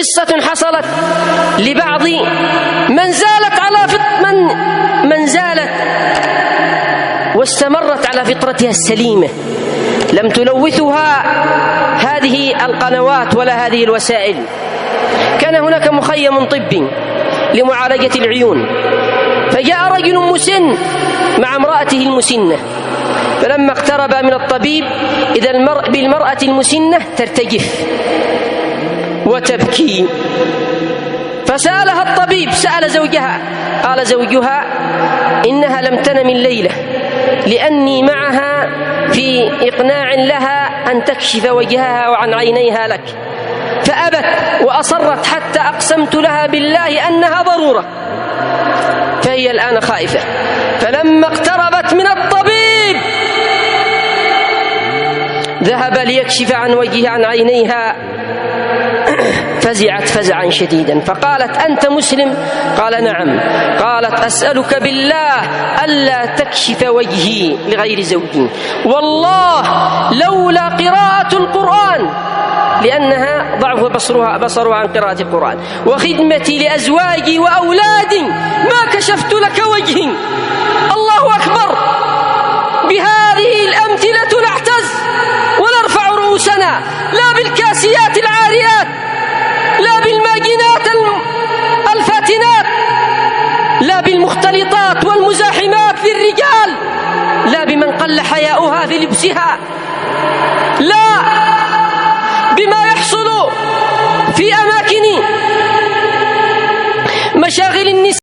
قصة حصلت لبعض من زالت من زالت واستمرت على فطرتها السليمة، لم تلوثها هذه القنوات ولا هذه الوسائل. كان هناك مخيم طبي لمعالجة العيون، فجاء رجل مسن مع امرأته المسنة، فلما اقترب من الطبيب إذا بالمرأة المسنة ترتجف وتبكي، فسألها الطبيب، سأل زوجها، قال زوجها: إنها لم تنم الليلة لأني معها في إقناع لها أن تكشف وجهها وعن عينيها لك، فأبت وأصرت حتى أقسمت لها بالله أنها ضرورة، فهي الآن خائفة. فلما اقتربت من الطبيب ذهب ليكشف عن وجهها عن عينيها، فزعت فزعا شديدا، فقالت: أنت مسلم؟ قال: نعم. قالت: أسألك بالله ألا تكشف وجهي لغير زوجي، والله لولا قراءة القرآن، لأنها ضعف بصرها عن قراءة القرآن، وخدمتي لأزواجي وأولادي ما كشفت لك وجهي. الله أكبر! بهذه الأمثلة نعتز ونرفع رؤوسنا، لا بالكاسيات العاريات، لا بالماجنات الفاتنات، لا بالمختلطات والمزاحمات للرجال، لا بمن قل حياؤها في لبسها، لا بما يحصل في أماكن مشاغل النساء.